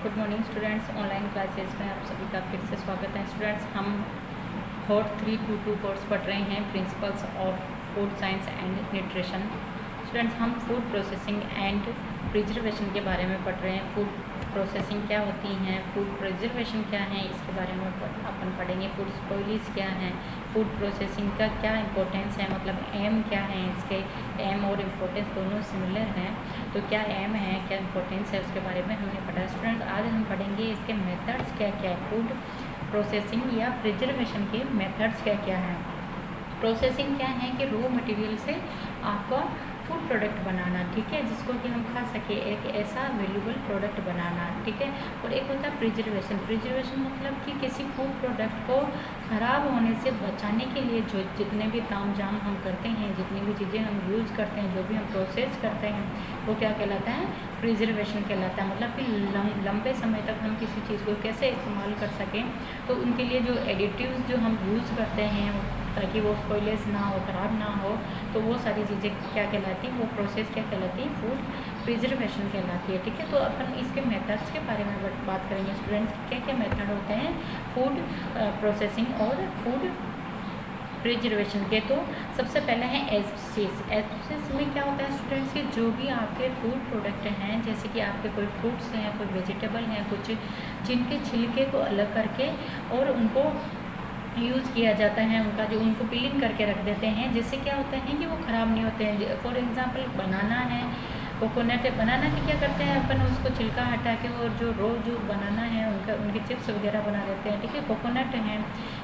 Good morning students, online classes में आप सभी का फिर से स्वागत है। स्टूडेंट्स, हम होट 322 कोर्स पढ़ रहे हैं, principles of food science and nutrition. Students, हम फूड प्रोसेसिंग एंड प्रिजर्वेशन के बारे में पढ़ रहे हैं। फूड प्रोसेसिंग क्या होती हैं, फूड प्रिजर्वेशन क्या है, इसके बारे में अपन पढ़ेंगे। फूड स्पॉइलेज क्या है, फूड प्रोसेसिंग का क्या इंपॉर्टेंस है, मतलब एम क्या है, इसके एम और इम्पोर्टेंस दोनों सिमिलर हैं, तो क्या एम है, क्या इंपॉर्टेंस है, उसके बारे में हमने पढ़ा। स्टूडेंट्स, आज हम पढ़ेंगे इसके मेथड्स क्या क्या है, फूड प्रोसेसिंग या प्रिजर्वेशन के मेथड्स क्या क्या हैं। प्रोसेसिंग क्या है कि रॉ मटेरियल से आपका फूड प्रोडक्ट बनाना, ठीक है, जिसको कि हम खा सके, एक ऐसा वैल्यूबल प्रोडक्ट बनाना, ठीक है। और एक होता है प्रिजर्वेशन। प्रिजर्वेशन मतलब कि किसी फूड प्रोडक्ट को ख़राब होने से बचाने के लिए जो जितने भी ताम झाम हम करते हैं, जितनी भी चीज़ें हम यूज़ करते हैं, जो भी हम प्रोसेस करते हैं, वो क्या कहलाता है, प्रिजर्वेशन कहलाता है। मतलब कि लंबे समय तक हम किसी चीज़ को कैसे इस्तेमाल कर सकें, तो उनके लिए जो एडिटिव्स जो हम यूज़ करते हैं ताकि वो स्पॉइलेज ना हो, ख़राब ना हो, तो वो सारी चीज़ें क्या कहलाती हैं, वो प्रोसेस क्या कहलाती है, फूड प्रिजर्वेशन कहलाती है, ठीक है। तो अपन इसके मेथड्स के बारे में बात करेंगे। स्टूडेंट्स, क्या क्या मेथड होते हैं फूड प्रोसेसिंग और फूड प्रिजर्वेशन के। तो सबसे पहले है एस्पेसिस। एस्पेसिस में क्या होता है स्टूडेंट्स कि जो भी आपके फूड प्रोडक्ट हैं, जैसे कि आपके कोई फ्रूट्स हैं, कोई वेजिटेबल हैं, कुछ जिनके छिलके को अलग करके और उनको यूज़ किया जाता है, उनको पीलिंग करके रख देते हैं, जिससे क्या होता है कि वो ख़राब नहीं होते हैं। फॉर एग्ज़ाम्पल बनाना है, कोकोनट है, बनाना के क्या करते हैं अपन, उसको छिलका हटा के और जो जो बनाना है उनके चिप्स वगैरह बना देते हैं, ठीक है। कोकोनट हैं,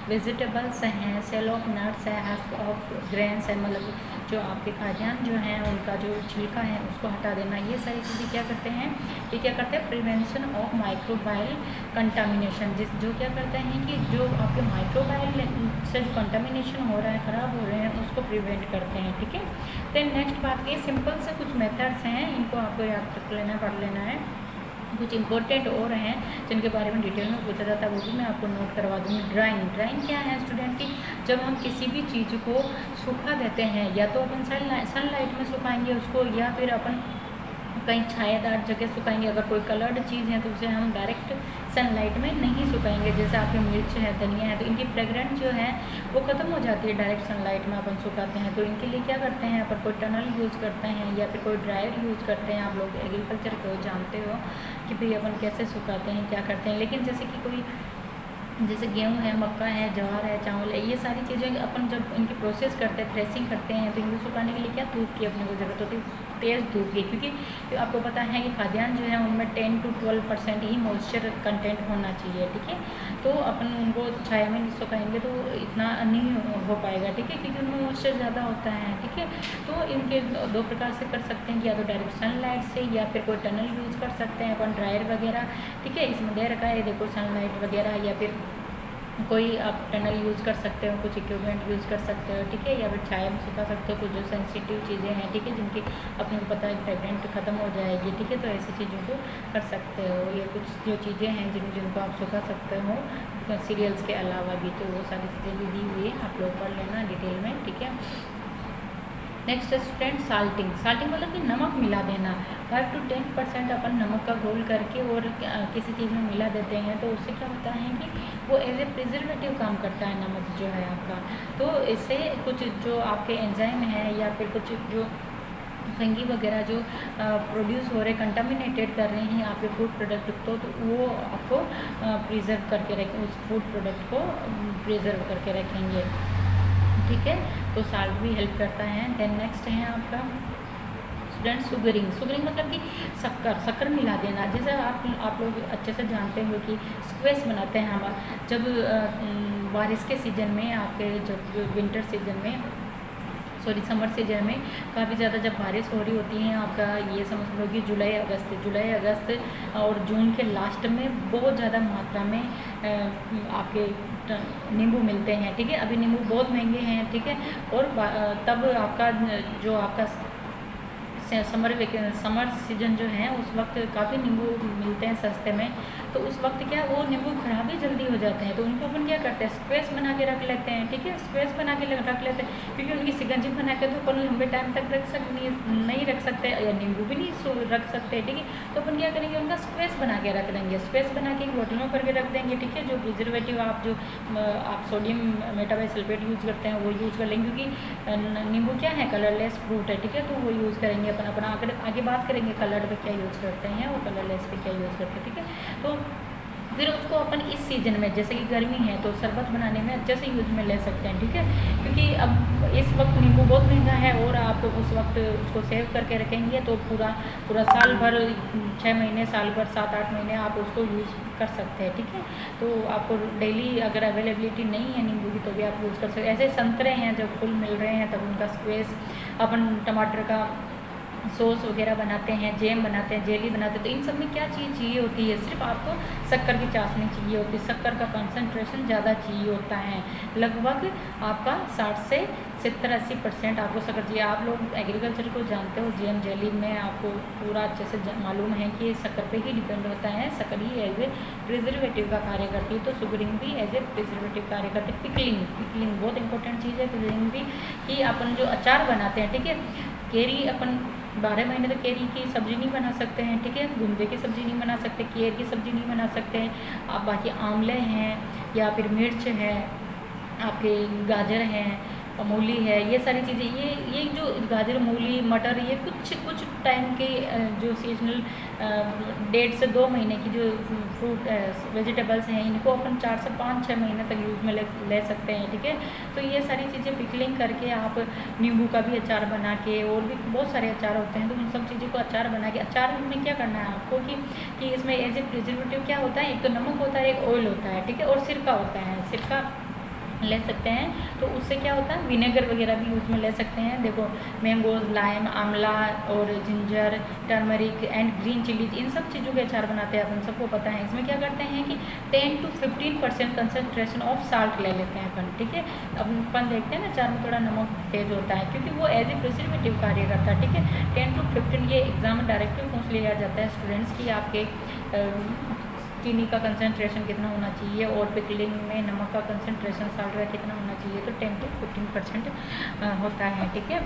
वेजिटेबल्स हैं, सेल ऑफ नट्स है, हस्क ऑफ ग्रेन्स है, मतलब जो आपके खाद्यान्न जो हैं उनका जो छिलका है उसको हटा देना, ये सारी चीज़ें क्या करते हैं, ये क्या करते हैं, प्रिवेंशन ऑफ माइक्रोबायल कंटामिनेशन। जो क्या करते हैं कि जो आपके माइक्रोबायल से जो कंटामिनेशन हो रहा है, ख़राब हो रहे हैं, उसको प्रिवेंट करते हैं, ठीक है। देन नेक्स्ट बात की सिंपल से कुछ मेथड्स हैं, इनको आपको याद रख लेना, पढ़ लेना है। कुछ इंपॉर्टेंट और हैं जिनके बारे में डिटेल में पूछा जाता है, वो भी मैं आपको नोट करवा दूँगी। ड्राइंग। ड्राइंग क्या है स्टूडेंट की, जब हम किसी भी चीज़ को सूखा देते हैं, या तो अपन सनलाइट में सुखाएंगे उसको, या फिर अपन कहीं छायादार जगह सुखाएंगे। अगर कोई कलर्ड चीज़ है तो उसे हम डायरेक्ट सनलाइट में नहीं सुखाएंगे, जैसे आपकी मिर्च है, धनिया है, तो इनकी फ्रेगरेंस जो है वो ख़त्म हो जाती है डायरेक्ट सनलाइट में अपन सुखाते हैं। तो इनके लिए क्या करते हैं, अपन कोई टनल यूज़ करते हैं या फिर कोई ड्रायर यूज़ करते हैं। आप लोग एग्रीकल्चर को जानते हो कि भाई अपन कैसे सुखाते हैं, क्या करते हैं। लेकिन जैसे कि कोई जैसे गेहूँ है, मक्का है, ज्वार है, चावल है, ये सारी चीज़ें अपन जब इनकी प्रोसेस करते हैं, थ्रेसिंग करते हैं, तो इनको सुखाने के लिए क्या धूप की अपने को ज़रूरत होती है, तेज़ धूप की, क्योंकि आपको पता है कि खाद्यान्न जो है उनमें 10 to 12% ही मॉइस्चर कंटेंट होना चाहिए, ठीक है। तो अपन उनको छाया में नहीं सुखाएंगे तो इतना नहीं हो पाएगा, ठीक है, क्योंकि उनमें मॉइस्चर ज़्यादा होता है, ठीक है। तो इनके दो प्रकार से कर सकते हैं कि या तो डायरेक्ट सनलाइट से, या फिर कोई टनल यूज़ कर सकते हैं अपन, ड्रायर वगैरह, ठीक है। इसमें दे रखा है देखो सनलाइट वगैरह, या फिर कोई आप टनल यूज़ कर सकते हो, कुछ इक्विपमेंट यूज़ कर सकते हो, ठीक है, या फिर छाया में सुखा सकते हो कुछ जो सेंसिटिव चीज़ें हैं, ठीक है, जिनकी अपने को पता है फ्रेगरेंट ख़त्म हो जाएगी, ठीक है। तो ऐसी चीज़ों को कर सकते हो। ये कुछ जो चीज़ें हैं जिनको आप सुखा सकते हो सीरियल्स के अलावा भी, तो वो सारी चीज़ें भी दी हुई है, आप लोग पढ़ लेना डिटेल में, ठीक है। Next student salting. साल्टिंग मतलब कि नमक मिला देना। 5 to 10% अपन नमक का घोल करके और किसी चीज़ में मिला देते हैं, तो उससे क्या होता है कि वो एज ए प्रिजर्वेटिव काम करता है नमक जो है आपका। तो इससे कुछ जो आपके एंजाइम हैं या फिर कुछ जो फंगी वगैरह जो प्रोड्यूस हो रहे, कंटामिनेटेड कर रहे हैं आपके फूड प्रोडक्ट को, तो वो आपको प्रिजर्व करके रखें, उस फूड प्रोडक्ट को प्रिजर्व करके रखेंगे, ठीक है। तो साल्ट भी हेल्प करता है। देन नेक्स्ट है आपका स्टूडेंट शुगरिंग। शुगरिंग मतलब कि शक्कर मिला देना। जैसे आप लोग अच्छे से जानते हो कि स्क्वेश बनाते हैं हम जब बारिश के सीज़न में, आपके जब विंटर सीजन में, सॉरी समर सीजन में काफ़ी ज़्यादा जब बारिश हो रही होती है, आपका ये समझ लो कि जुलाई अगस्त और जून के लास्ट में बहुत ज़्यादा मात्रा में आपके नींबू मिलते हैं, ठीक है। अभी नींबू बहुत महंगे हैं, ठीक है। और तब आपका जो आपका समर सीजन जो है उस वक्त काफ़ी नींबू मिलते हैं सस्ते में, तो उस वक्त क्या वो नींबू खराब ही जल्दी हो जाते हैं, तो उनको अपन क्या करते हैं स्क्वेज बना के रख लेते हैं, ठीक है, स्क्वेज बना के रख लेते हैं, क्योंकि उनकी शिकंजी बना के तो अपन लंबे टाइम तक नहीं रख सकते, या नींबू भी नहीं रख सकते, ठीक है। तो अपन क्या करेंगे उनका स्क्वेज बना के रख देंगे, स्क्वेज बना के एक बोतल में भर के रख देंगे, ठीक है। जो प्रिजर्वेटिव आप सोडियम मेटाबाइसल्फेट यूज़ करते हैं वो यूज़ कर लेंगे, क्योंकि नींबू क्या है कलरलेस फ्रूट है, ठीक है, तो वो यूज़ करेंगे अपन। अपना आगे बात करेंगे कलर पे क्या यूज़ करते हैं और कलरलेस पे क्या यूज़ करते हैं, ठीक है। तो फिर उसको अपन इस सीज़न में जैसे कि गर्मी है तो शरबत बनाने में अच्छे से यूज में ले सकते हैं, ठीक है, क्योंकि अब इस वक्त नींबू बहुत महंगा है और आप उस वक्त उसको सेव करके रखेंगे तो पूरा साल भर 6 महीने, साल भर 7-8 महीने आप उसको यूज़ कर सकते हैं, ठीक है। तो आपको डेली अगर अवेलेबिलिटी नहीं है नींबू की तो भी आप यूज़ कर सकते हैं। ऐसे संतरे हैं जब फुल मिल रहे हैं तब उनका स्क्वेज, अपन टमाटर का सॉस वगैरह बनाते हैं, जैम बनाते हैं, जेली बनाते हैं, तो इन सब में क्या चीज़ चाहिए होती है, सिर्फ आपको शक्कर की चाशनी चाहिए होती है, शक्कर का कंसंट्रेशन ज़्यादा चाहिए होता है, लगभग आपका 60 से 70-80% आपको शक्कर चाहिए। आप लोग एग्रीकल्चर को जानते हो, जैम जेली में आपको पूरा अच्छे से मालूम है कि शक्कर पे ही डिपेंड होता है, शक्कर ही एज ए प्रिजर्वेटिव का कार्य करती है, तो शुगरिंग भी एज ए प्रिजर्वेटिव कार्य करती है। पिकलिंग बहुत इंपॉर्टेंट चीज़ है, पिकलिंग भी कि अपन जो अचार बनाते हैं, ठीक है, केरी अपन 12 महीने तक केरी की सब्ज़ी नहीं बना सकते हैं, ठीक है, गुंदे की सब्ज़ी नहीं बना सकते, केर की सब्ज़ी नहीं बना सकते हैं आप, बाकी आंवले हैं या फिर मिर्च है, आपके गाजर हैं, मूली है, ये सारी चीज़ें, ये जो गाजर, मूली, मटर, ये कुछ टाइम के जो सीजनल 1.5 से 2 महीने की जो फ्रूट वेजिटेबल्स हैं, इनको अपन 4 से 5-6 महीने तक यूज़ में ले सकते हैं, ठीक है। तो ये सारी चीज़ें पिकलिंग करके आप नींबू का भी अचार बना के, और भी बहुत सारे अचार होते हैं, तो उन सब चीज़ों को अचार बना के, अचार में क्या करना है आपको कि इसमें एज ए प्रिजर्वेटिव क्या होता है, एक तो नमक होता है, एक ऑयल होता है, ठीक है, और सिरका होता है, सिरका ले सकते हैं, तो उससे क्या होता है विनेगर वगैरह भी उसमें ले सकते हैं। देखो मैंगोज, लाइम, आंवला और ginger, turmeric and green chillies, इन सब चीज़ों के अचार बनाते हैं, अपन सबको पता है। इसमें क्या करते हैं कि 10 to 15% कंसनट्रेशन ऑफ साल्ट ले लेते हैं अपन, ठीक है। अपन देखते हैं ना अचार में थोड़ा नमक तेज होता है क्योंकि वो एज ए प्रिजर्वेटिव कार्य करता है, ठीक है। 10 to 15 ये एग्जाम में डायरेक्टली पूछ लिया जाता है स्टूडेंट्स की आपके चीनी का कंसंट्रेशन कितना होना चाहिए और पिकलिंग में नमक का कंसंट्रेशन साल्ट का कितना होना चाहिए, तो 10 to 15% होता है, ठीक है।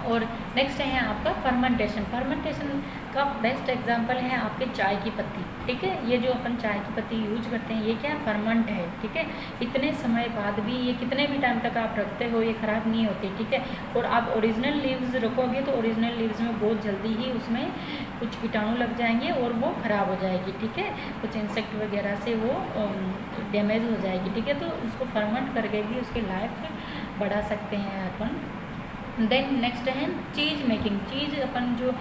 और नेक्स्ट है आपका फर्मेंटेशन। फर्मेंटेशन का बेस्ट एग्जांपल है आपके चाय की पत्ती, ठीक है। ये जो अपन चाय की पत्ती यूज करते हैं ये क्या फर्मेंट है, ठीक है। इतने समय बाद भी ये कितने भी टाइम तक आप रखते हो ये ख़राब नहीं होती, ठीक है। और आप ओरिजिनल लीव्स रखोगे तो ओरिजिनल लीव्स में बहुत जल्दी ही उसमें कुछ कीटाणु लग जाएंगे और वो ख़राब हो जाएगी, ठीक है, कुछ इंसेक्ट वगैरह से वो डैमेज हो जाएगी, ठीक है। तो उसको फर्मेंट करके भी उसकी लाइफ बढ़ा सकते हैं अपन। देन नेक्स्ट है चीज़ मेकिंग। चीज़ अपन जो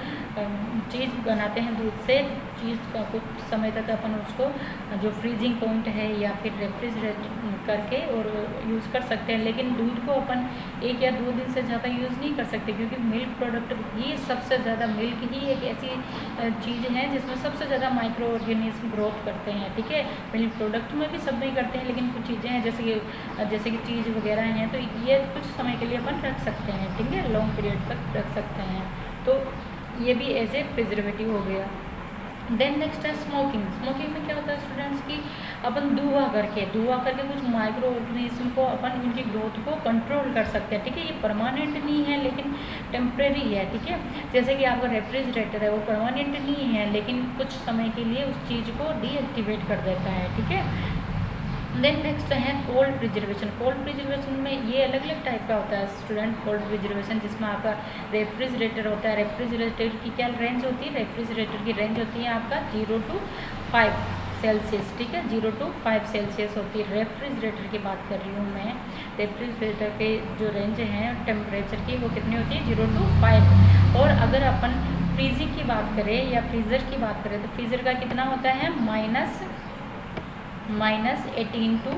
चीज़ बनाते हैं दूध से, चीज़ का कुछ समय तक अपन उसको जो फ्रीजिंग पॉइंट है या फिर रेफ्रिजरेट करके और यूज़ कर सकते हैं, लेकिन दूध को अपन 1 या 2 दिन से ज़्यादा यूज़ नहीं कर सकते क्योंकि मिल्क प्रोडक्ट ही सबसे ज़्यादा, मिल्क ही एक ऐसी चीज़ है जिसमें सबसे ज़्यादा माइक्रो ऑर्गेनिज्म ग्रोथ करते हैं, ठीक है। मिल्क प्रोडक्ट में भी सब नहीं करते हैं, लेकिन कुछ चीज़ें हैं जैसे कि चीज़ वगैरह हैं तो ये कुछ समय के लिए अपन रख सकते हैं, ठीक है, लॉन्ग पीरियड तक रख सकते हैं, तो ये भी एज ए प्रिजर्वेटिव हो गया। देन नेक्स्ट है स्मोकिंग। स्मोकिंग में क्या होता है स्टूडेंट्स की अपन धुआं करके कुछ माइक्रो ऑर्गेनिज्म को अपन उनकी ग्रोथ को कंट्रोल कर सकते हैं, ठीक है। ये परमानेंट नहीं है लेकिन टेम्प्रेरी है, ठीक है। जैसे कि आपका रेफ्रिजरेटर है वो परमानेंट नहीं है लेकिन कुछ समय के लिए उस चीज़ को डीएक्टिवेट कर देता है, ठीक है। देन नेक्स्ट है कोल्ड प्रिजर्वेशन। कोल्ड प्रिजर्वेशन में ये अलग अलग टाइप का होता है स्टूडेंट। कोल्ड प्रिजर्वेशन जिसमें आपका रेफ्रिजरेटर होता है, रेफ्रिजरेटर की क्या रेंज होती है, रेफ्रिजरेटर की रेंज होती है आपका 0 to 5 सेल्सियस, ठीक है, 0 to 5 सेल्सियस होती है। रेफ्रिजरेटर की बात कर रही हूँ मैं, रेफ्रिजरेटर के जो रेंज है टेम्परेचर की वो कितनी होती है 0 to 5। और अगर अपन फ्रीजिंग की बात करें या फ्रीज़र की बात करें तो फ्रीज़र का कितना होता है -18 to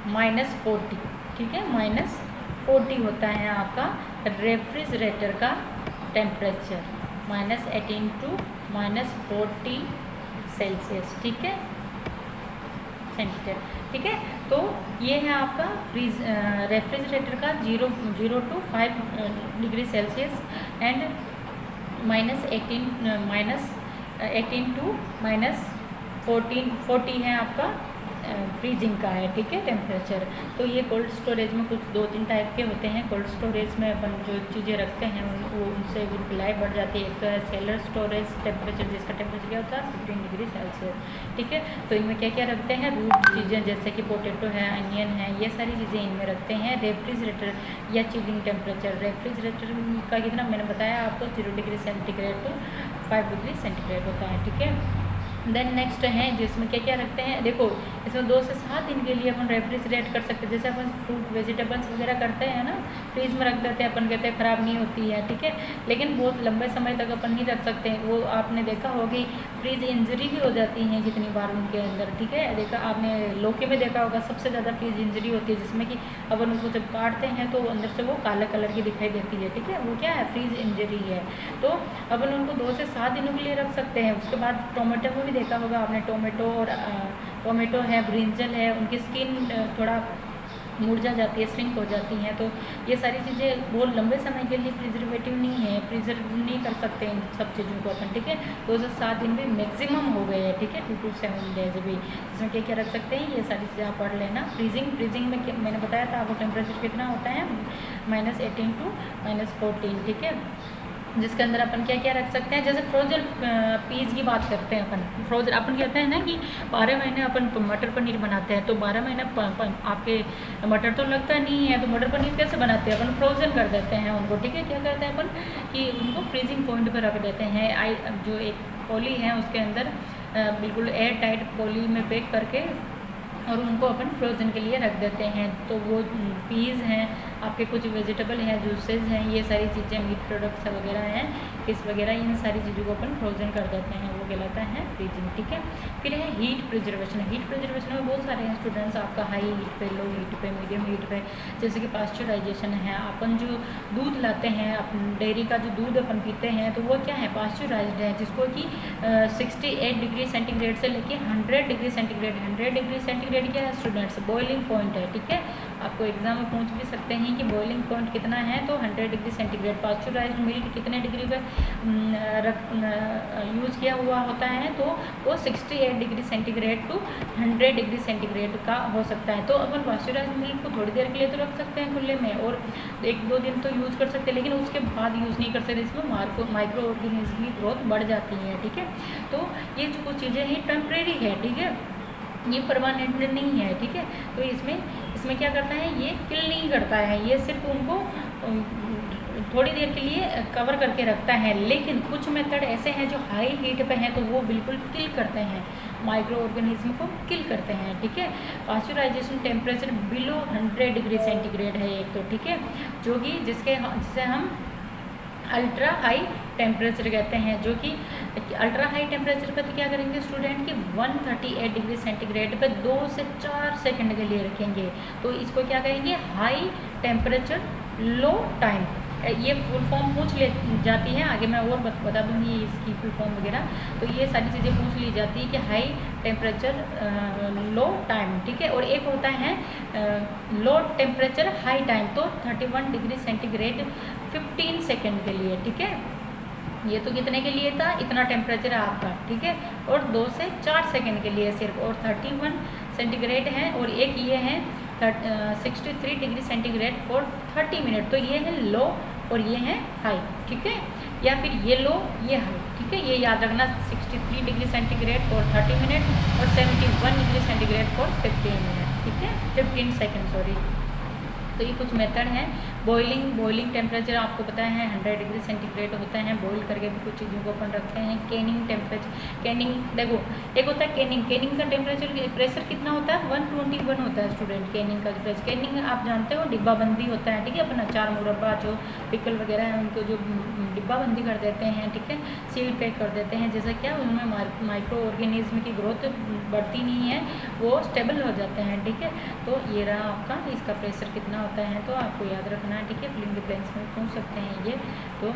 -40, ठीक है, -40 होता है आपका रेफ्रिजरेटर का टेम्परेचर, -18 to -40 सेल्सियस, ठीक है, सेंटीग्रेड, ठीक है। तो ये है आपका रेफ्रिजरेटर का 0 to 5 degree Celsius and -18 to 40 है आपका फ्रीजिंग का है, ठीक है, टेम्परेचर। तो ये कोल्ड स्टोरेज में कुछ 2-3 टाइप के होते हैं। कोल्ड स्टोरेज में अपन जो चीज़ें रखते हैं वो उनसे ढिलाई बढ़ जाती है। एक तो है सेलर स्टोरेज टेम्परेचर, जिसका टेम्परेचर क्या होता है 15 डिग्री सेल्सियस, ठीक है। तो इनमें क्या क्या रखते हैं, रूट चीज़ें जैसे कि पोटैटो है, अनियन है, ये सारी चीज़ें इनमें रखते हैं। रेफ्रिजरेटर या चिलिंग टेम्परेचर, रेफ्रिजरेटर का कितना मैंने बताया आपको 0 degree centigrade to 5 degree centigrade होता है, ठीक है। देन नेक्स्ट है जिसमें क्या क्या रखते हैं, देखो इसमें 2 से 7 दिन के लिए अपन रेफ्रिजरेट कर सकते हैं। जैसे अपन फ्रूट वेजिटेबल्स वगैरह करते हैं ना, फ्रीज में रख देते हैं, अपन कहते हैं ख़राब नहीं होती है, ठीक है। लेकिन बहुत लंबे समय तक अपन नहीं रख सकते। वो आपने देखा होगी फ्रीज इंजरी भी हो जाती है कितनी बार उनके अंदर, ठीक है। देखा आपने लौकी में देखा होगा सबसे ज़्यादा फ्रीज इंजरी होती है, जिसमें कि अपन उसको जब काटते हैं तो अंदर से वो काला कलर की दिखाई देती है, ठीक है। वो क्या है, फ्रीज इंजरी है। तो अपन उनको 2 से 7 दिनों के लिए रख सकते हैं। उसके बाद टोमेटो में भी देखा होगा आपने, टोमेटो है, ब्रिंजल है, उनकी स्किन थोड़ा मुरझा जाती है, श्रिंक हो जाती हैं। तो ये सारी चीज़ें बहुत लंबे समय के लिए प्रिजर्वेटिव नहीं है, प्रिजर्व नहीं कर सकते इन सब चीज़ों को अपन, ठीक है। 2 से 7 दिन भी मैक्सिमम हो गए हैं, ठीक है, 2 to 7 डेज भी। इसमें क्या क्या रख सकते हैं, ये सारी चीज़ें आप पढ़ लेना। फ्रीजिंग में मैंने बताया था आपको टेम्परेचर कितना होता है, -18 to -14, ठीक है। जिसके अंदर अपन क्या क्या रख सकते हैं, जैसे फ्रोजन पीस की बात करते हैं अपन। फ्रोजन अपन कहते हैं ना कि 12 महीने अपन मटर पनीर बनाते हैं, तो 12 महीने आपके मटर तो लगता नहीं है, तो मटर पनीर कैसे बनाते हैं अपन, फ्रोजन कर देते हैं उनको, ठीक है। क्या करते हैं अपन कि उनको फ्रीजिंग पॉइंट पर रख देते हैं। जो एक पॉली है उसके अंदर बिल्कुल एयर टाइट पॉली में पैक करके और उनको अपन फ्रोज़न के लिए रख देते हैं। तो वो पीज़ हैं, आपके कुछ वेजिटेबल हैं, जूसेस हैं, ये सारी चीज़ें, मीट प्रोडक्ट्स वगैरह हैं, फिश वगैरह, इन सारी चीज़ों को अपन फ्रोज़न कर देते हैं, वो कहलाता है फ्रीजिंग, ठीक है। फिर है हीट प्रिजर्वेशन। हीट प्रिजर्वेशन में बहुत सारे हैं स्टूडेंट्स, आपका हाई हीट पे, लो हीट पे, मीडियम हीट पे। जैसे कि पास्चराइजेशन है, अपन जो दूध लाते हैं, अपन डेयरी का जो दूध अपन पीते हैं, तो वो क्या है, पास्चराइज्ड है, जिसको कि 68 डिग्री सेंटीग्रेड से लेके 100 डिग्री सेंटीग्रेड, 100 डिग्री सेंटीग्रेड क्या है स्टूडेंट्स, बॉइलिंग पॉइंट है, ठीक है। आपको एग्जाम में पूछ भी सकते हैं कि बॉइलिंग पॉइंट कितना है, तो 100 डिग्री सेंटीग्रेड। पास्चराइज्ड मिल्क कितने डिग्री पे यूज़ किया हुआ होता है, तो वो 68 degree centigrade to 100 degree centigrade का हो सकता है। तो अपन पास्चराइज्ड मिल्क को थोड़ी देर के लिए तो रख सकते हैं खुले में, और 1-2 दिन तो यूज़ कर सकते हैं, लेकिन उसके बाद यूज़ नहीं कर सकते, इसमें माइक्रो ऑर्गेनिज्म की ग्रोथ बढ़ जाती है, ठीक है। तो ये जो कुछ चीज़ें हैं टेम्परेरी है, ठीक है, ये परमानेंट नहीं है, ठीक है। तो इसमें क्या करता है, ये किल नहीं करता है, ये सिर्फ उनको थोड़ी देर के लिए कवर करके रखता है। लेकिन कुछ मेथड ऐसे हैं जो हाई हीट पे हैं, तो वो बिल्कुल किल करते हैं, माइक्रो ऑर्गेनिज्म को किल करते हैं, ठीक है। Pasteurisation temperature below 100 degree centigrade है एक तो, ठीक है, जो कि जिसे हम अल्ट्रा हाई टेम्परेचर कहते हैं। जो कि अल्ट्रा हाई टेम्परेचर पे तो क्या करेंगे स्टूडेंट कि 138 डिग्री सेंटीग्रेड पे 2 से 4 सेकंड के लिए रखेंगे, तो इसको क्या कहेंगे, हाई टेम्परेचर लो टाइम। ये फुल फॉर्म पूछ ले जाती है, आगे मैं और बता दूंगी इसकी फुल फॉर्म वगैरह। तो ये सारी चीज़ें पूछ ली जाती है कि हाई टेम्परेचर लो टाइम, ठीक है। और एक होता है लो टेम्परेचर हाई टाइम, तो 31 डिग्री सेंटीग्रेड 15 सेकेंड के लिए, ठीक है। ये तो कितने के लिए था, इतना टेम्परेचर है आपका, ठीक है, और 2 से 4 सेकेंड के लिए सिर्फ, और 31 सेंटीग्रेड है, और एक ये है 63 डिग्री सेंटीग्रेड फॉर 30 मिनट। तो ये है लो और ये है हाई, ठीक है, या फिर ये लो ये हाई, ठीक है। ये याद रखना, 63 डिग्री सेंटीग्रेड फॉर 30 मिनट और 71 डिग्री सेंटीग्रेड फॉर 15 मिनट, ठीक है, 15 सेकेंड, सॉरी। तो ये कुछ मेथड हैं। बॉइलिंग टेम्परेचर आपको पता है 100 डिग्री सेंटीग्रेड होता है, बॉईल करके भी कुछ चीज़ों को अपन रखते हैं। कैनिंग टेम्परेचर, कैनिंग देखो एक होता है कैनिंग का टेम्परेचर प्रेशर कितना होता है, 121 होता है स्टूडेंट, कैनिंग का प्रेशर। कैनिंग आप जानते हो डिब्बा बंदी होता है, ठीक है, अपन अचार मुरब्बा जो पिकल वगैरह है उनको जो डिब्बा बंदी कर देते हैं, ठीक है, सील पैक कर देते हैं, जैसा क्या उनमें माइक्रो ऑर्गेनिज्म की ग्रोथ बढ़ती नहीं है, वो स्टेबल हो जाते हैं, ठीक है। तो ये रहा आपका, इसका प्रेशर कितना होता है, तो आपको याद रखना है, ठीक है, फिलिंग द ब्लैंक्स में पूछ सकते हैं ये। तो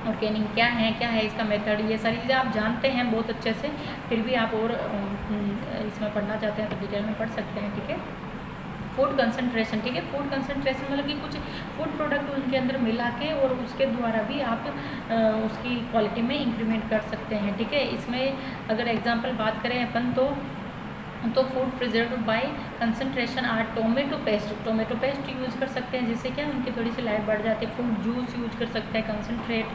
और कैनिंग क्या है इसका मेथड, ये सारी चीज़ें आप जानते हैं बहुत अच्छे से, फिर भी आप और इसमें पढ़ना चाहते हैं तो डिटेल में पढ़ सकते हैं, ठीक है। फूड कंसंट्रेशन, ठीक है। फूड कंसंट्रेशन मतलब कि कुछ फूड प्रोडक्ट उनके अंदर मिला के और उसके द्वारा भी आप उसकी क्वालिटी में इंक्रीमेंट कर सकते हैं, ठीक है। इसमें अगर एग्जांपल बात करें अपन तो food preserve by concentration are tomato paste use कर सकते हैं, जिससे क्या उनकी थोड़ी सी लाइफ बढ़ जाती है। फूड जूस यूज कर सकते हैं, concentrate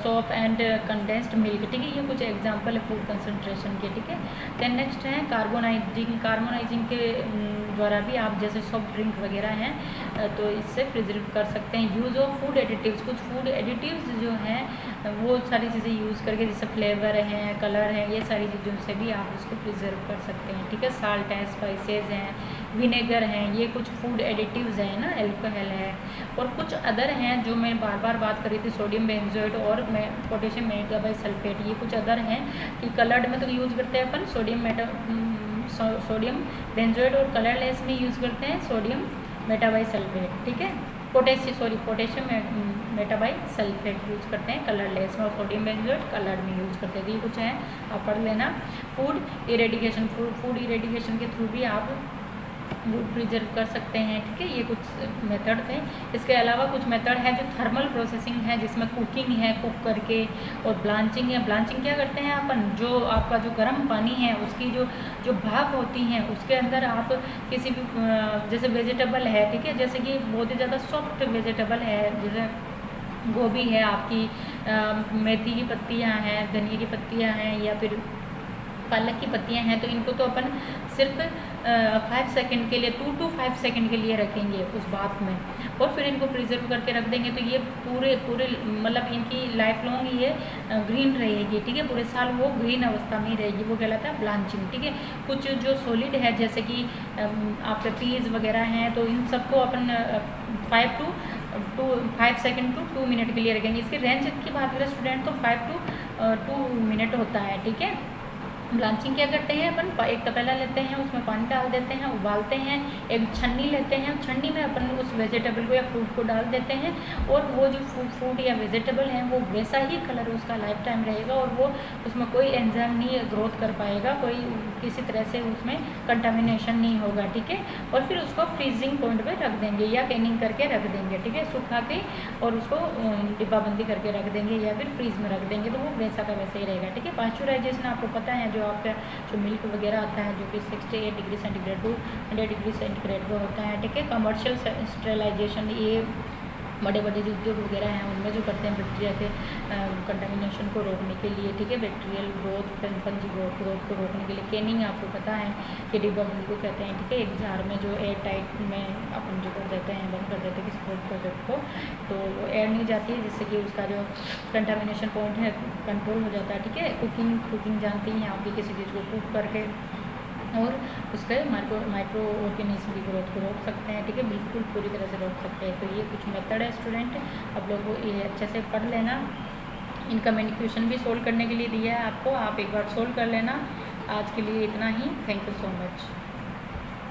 soap and condensed milk, ठीक है। ये कुछ एग्जांपल है फूड कंसंट्रेशन के, ठीक है। देन नेक्स्ट है कार्बोनाइजिंग के द्वारा भी आप जैसे सॉफ्ट ड्रिंक वगैरह हैं तो इससे प्रिजर्व कर सकते हैं। यूज़ ऑफ फूड एडिटिव्स, कुछ फूड एडिटिव्स जो हैं वो सारी चीज़ें यूज़ करके, जैसे फ्लेवर हैं, कलर हैं, ये सारी चीज़ों से भी आप उसको प्रिजर्व कर सकते हैं, ठीक है। साल्ट है, स्पाइसेस हैं, विनेगर हैं, ये कुछ फूड एडिटिव्स हैं ना, अल्कोहल है। और कुछ अदर हैं जो मैं बार बार बात कर रही थी, सोडियम बेंजोएट और पोटेशियम मेटाबाइसल्फेट, ये कुछ अदर हैं कि कलर्ड में तो यूज़ करते हैं अपन सोडियम बेंजोएट, और कलरलेस में यूज़ करते हैं सोडियम मेटाबाइसल्फेट, ठीक है। पोटेशियम मेटाबाइसल्फेट यूज़ करते हैं कलरलेस में, और सोडियम बेंजोएट कलर्ड में यूज़ करते हैं। तो ये कुछ है, आप पढ़ लेना। फूड इरेडिकेशन के थ्रू भी आप वुड प्रिजर्व कर सकते हैं, ठीक है। ये कुछ मेथड थे। इसके अलावा कुछ मेथड है जो थर्मल प्रोसेसिंग है, जिसमें कुकिंग है, कुक करके, और ब्लांचिंग है। ब्लांचिंग क्या करते हैं अपन, जो आपका जो गर्म पानी है उसकी जो भाप होती हैं उसके अंदर आप किसी भी जैसे वेजिटेबल है, ठीक है, जैसे कि बहुत ही ज़्यादा सॉफ्ट वेजिटेबल है, जैसे गोभी है आपकी, मेथी की पत्तियाँ हैं, धनिया की पत्तियाँ हैं, या फिर पालक की पत्तियां हैं, तो इनको तो अपन सिर्फ 5 सेकंड के लिए 2 to 5 सेकंड के लिए रखेंगे उस भाप में, और फिर इनको प्रिजर्व करके रख देंगे। तो ये पूरे मतलब इनकी लाइफ लॉन्ग ये ग्रीन रहेगी, ठीक है, पूरे साल वो ग्रीन अवस्था में ही रहेगी। वो कहलाता है ब्लांचिंग, ठीक है। कुछ जो सॉलिड है जैसे कि आपके पीज वगैरह हैं, तो इन सबको अपन 5 सेकंड टू 2 मिनट के लिए रखेंगे। इसके रेंज की बात करें स्टूडेंट तो 5 to 2 मिनट होता है, ठीक है। ब्लांचिंग क्या करते हैं अपन, एक तपेला लेते हैं, उसमें पानी डाल देते हैं, उबालते हैं, एक छन्नी लेते हैं, छन्नी में अपन उस वेजिटेबल को या फ्रूट को डाल देते हैं, और वो जो फ्रूट या वेजिटेबल है वो वैसा ही कलर उसका लाइफ टाइम रहेगा, और वो उसमें कोई एंजाइम नहीं ग्रोथ कर पाएगा, कोई किसी तरह से उसमें कंटामिनेशन नहीं होगा, ठीक है। और फिर उसको फ्रीजिंग पॉइंट पे रख देंगे या कैनिंग करके रख देंगे, ठीक है, सुखा के, और उसको डिब्बाबंदी करके रख देंगे या फिर फ्रीज में रख देंगे, तो वो वैसा का वैसा ही रहेगा, ठीक है। पास्चुराइजेशन आपको पता है, जो आपका जो मिल्क वगैरह आता है जो कि 68 degree centigrade to 100 degree centigrade पर होता है, ठीक है। कमर्शियल स्टेरिलाइजेशन, ये बड़े बड़े जो उद्योग वगैरह हैं उनमें जो करते हैं बैक्टीरिया के कंटामिनेशन को रोकने के लिए, ठीक है, बैक्टीरियल ग्रोथ, फंजी ग्रोथ को रोकने के लिए। कैनिंग आपको पता है कि डिब्बाबंदी को कहते हैं, ठीक है। एक जार में जो एयर टाइट में अपन जो कर देते हैं, बंद कर देते हैं किसी फूड प्रोडक्ट को, तो वो एयर नहीं जाती है, जिससे कि उसका जो कंटामिनेशन पॉइंट है कंट्रोल हो जाता है, ठीक है। कुकिंग जानती हैं आपकी, किसी चीज़ को कुक करके और उसके माइक्रो ऑर्गेनिज्म की ग्रोथ को रोक सकते हैं, ठीक है, बिल्कुल पूरी तरह से रोक सकते हैं। तो ये कुछ मेथड है स्टूडेंट, आप लोग को ये अच्छे से पढ़ लेना। इनका मैंने क्वेश्चन भी सोल्व करने के लिए दिया है आपको, आप एक बार सोल्व कर लेना। आज के लिए इतना ही, थैंक यू सो मच।